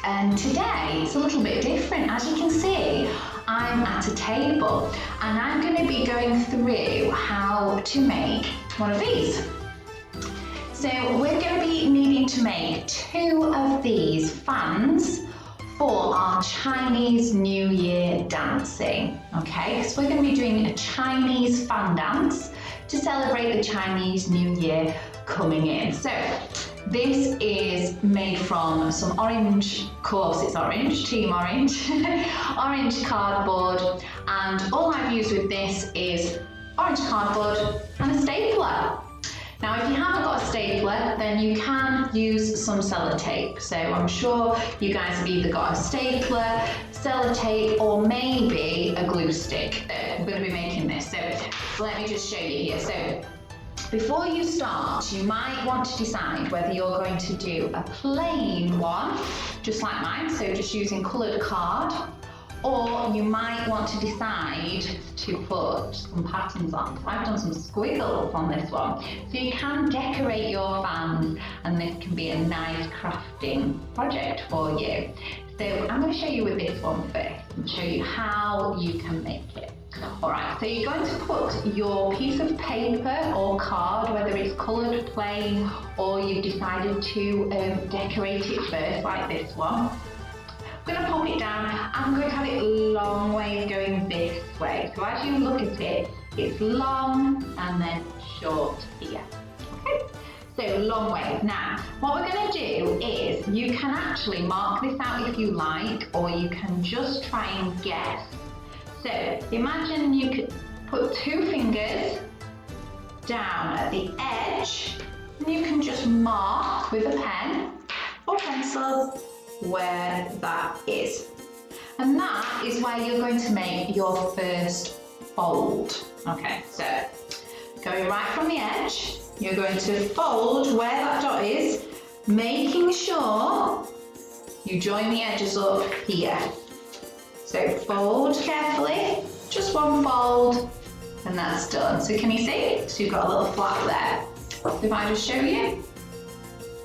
and today it's a little bit different. As you can see, I'm at a table and I'm going to be going through how to make one of these. So we're going to be needing to make 2 of these fans for our Chinese New Year dancing, okay? So we're going to be doing a Chinese fan dance to celebrate the Chinese New Year coming in. So this is made from some orange, of course it's orange, team orange, orange cardboard, and all I've used with this is orange cardboard and a stapler. Now, if you haven't got a stapler, then you can use some sellotape. So I'm sure you guys have either got a stapler, sellotape, or maybe a glue stick. We're going to be making this. So let me just show you here. So before you start, you might want to decide whether you're going to do a plain one, just like mine, so just using coloured card, or you might want to decide to put some patterns on. So I've done some squiggles on this one. So you can decorate your fans and this can be a nice crafting project for you. So I'm going to show you with this one first and show you how you can make it. Alright, so you're going to put your piece of paper or card, whether it's coloured plain or you've decided to decorate it first, like this one. I'm going to pop it down. I'm going to have it long ways going this way. So as you look at it, it's long and then short here. Okay, so long ways. Now, what we're going to do is you can actually mark this out if you like, or you can just try and guess. So imagine you could put 2 fingers down at the edge and you can just mark with a pen or pencil where that is. And that is where you're going to make your first fold. Okay, so going right from the edge, you're going to fold where that dot is, making sure you join the edges up here. So fold carefully, just one fold, and that's done. So can you see? So you've got a little flap there. So if I just show you,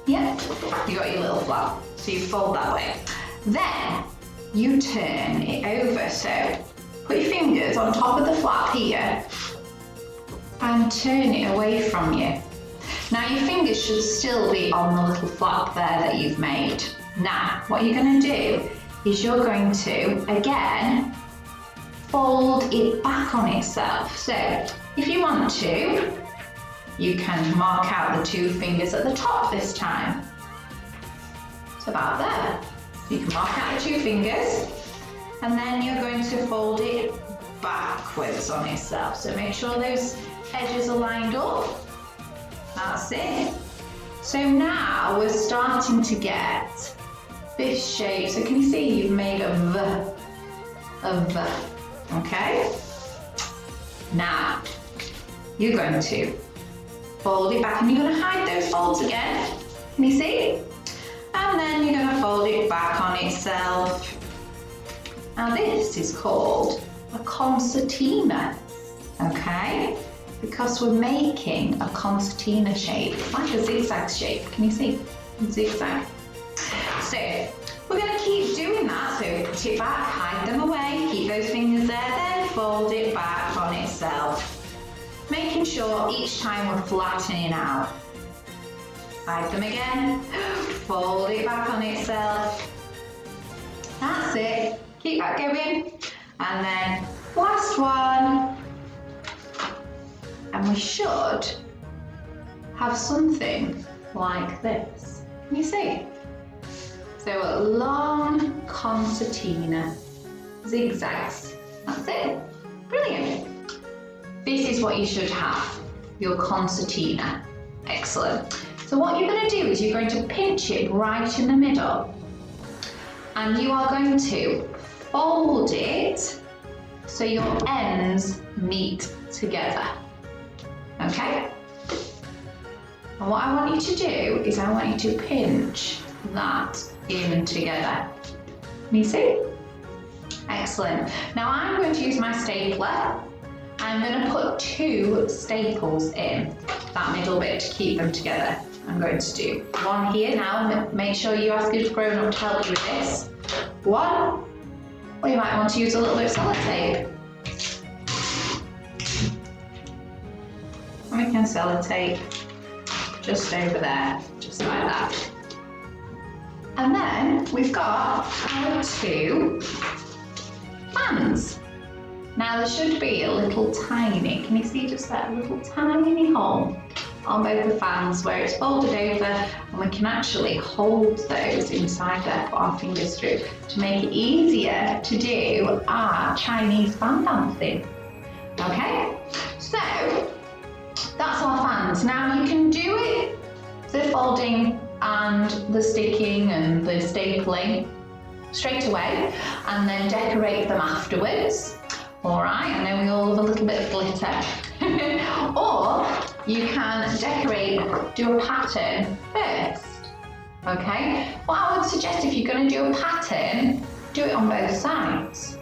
yeah, you got your little flap. So you fold that way. Then you turn it over. So put your fingers on top of the flap here and turn it away from you. Now your fingers should still be on the little flap there that you've made. Now what you're going to do is you're going to, again, fold it back on itself. So if you want to, you can mark out the 2 fingers at the top this time. It's about there. So you can mark out the 2 fingers and then you're going to fold it backwards on itself. So make sure those edges are lined up. That's it. So now we're starting to get this shape. So can you see you've made a V, okay? Now you're going to fold it back and you're going to hide those folds again. Can you see? And then you're going to fold it back on itself. Now this is called a concertina, okay? Because we're making a concertina shape. It's like a zigzag shape. Can you see? Zigzag. So we're going to keep doing that. So put it back, hide them away, keep those fingers there, then fold it back on itself. Making sure each time we're flattening out. Hide them again, fold it back on itself. That's it. Keep that going. And then last one. And we should have something like this. Can you see? So a long concertina, zigzags. That's it. Brilliant. This is what you should have, your concertina. Excellent. So what you're going to do is you're going to pinch it right in the middle and you are going to fold it so your ends meet together. Okay? And what I want you to do is I want you to pinch that in together. Can you see? Excellent. Now I'm going to use my stapler. I'm going to put 2 staples in that middle bit to keep them together. I'm going to do one here now. Make sure you ask a grown up to help you with this. One, or you might want to use a little bit of sellotape. We can sellotape just over there, just like that. And then we've got our 2 fans. Now there should be a little tiny, can you see just that little tiny hole on both the fans where it's folded over, and we can actually hold those inside there, put our fingers through to make it easier to do our Chinese fan dancing. Okay, so that's our fans. Now you can do it, the folding and the sticking and the stapling straight away and then decorate them afterwards. All right, I know we all love a little bit of glitter. Or you can decorate, do a pattern first. Okay, what I would suggest if you're going to do a pattern, do it on both sides.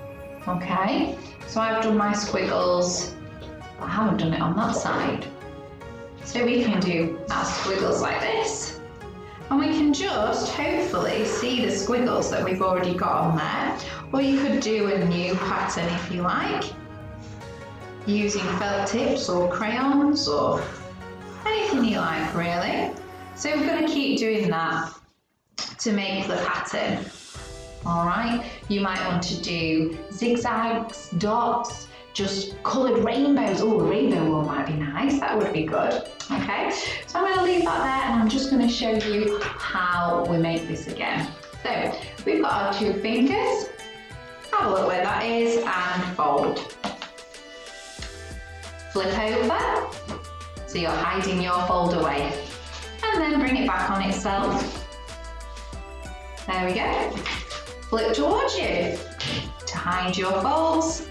Okay, so I've done my squiggles, but I haven't done it on that side. So we can do our squiggles like this. And we can just hopefully see the squiggles that we've already got on there. Or you could do a new pattern if you like, using felt tips or crayons or anything you like really. So we're going to keep doing that to make the pattern. All right, you might want to do zigzags, dots, just coloured rainbows. Oh, a rainbow one might be nice, that would be good. Okay, so I'm going to leave that there and I'm just going to show you how we make this again. So we've got our 2 fingers, have a look where that is and fold. Flip over, so you're hiding your fold away. And then bring it back on itself. There we go. Flip towards you to hide your folds.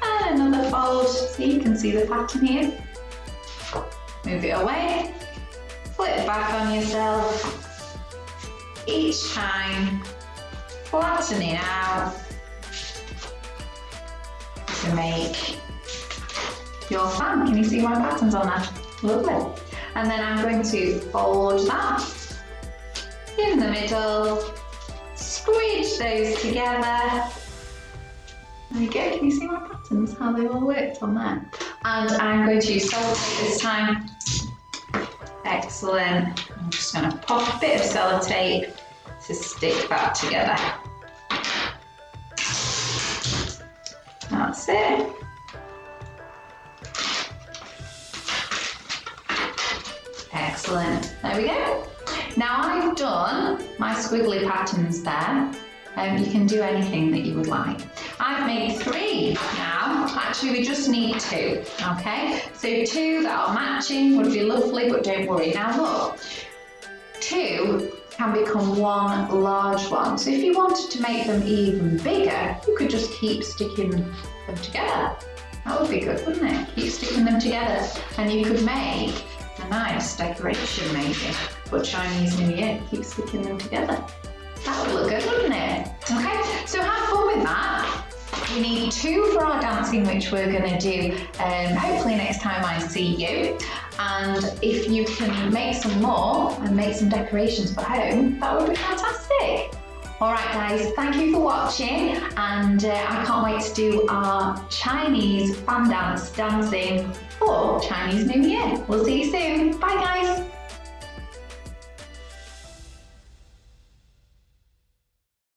And another fold, so you can see the pattern here. Move it away, flip back on yourself, each time flattening out to make your fan. Can you see my patterns on that? Lovely. And then I'm going to fold that in the middle, squeeze those together. There we go, can you see my patterns, how they all worked on there? And I'm going to use sellotape this time. Excellent. I'm just going to pop a bit of sellotape to stick that together. That's it. Excellent. There we go. Now I've done my squiggly patterns there. You can do anything that you would like. I've made 3 now. Actually, we just need 2, okay? So 2 that are matching would be lovely, but don't worry. Now look, 2 can become 1 large one. So if you wanted to make them even bigger, you could just keep sticking them together. That would be good, wouldn't it? Keep sticking them together. And you could make a nice decoration maybe for Chinese New Year. Keep sticking them together. That would look good, wouldn't it? Okay, so have fun with that. We need 2 for our dancing, which we're going to do hopefully next time I see you. And if you can make some more and make some decorations for home, that would be fantastic. All right, guys, thank you for watching, and I can't wait to do our Chinese fan dancing for Chinese New Year. We'll see you soon. Bye, guys.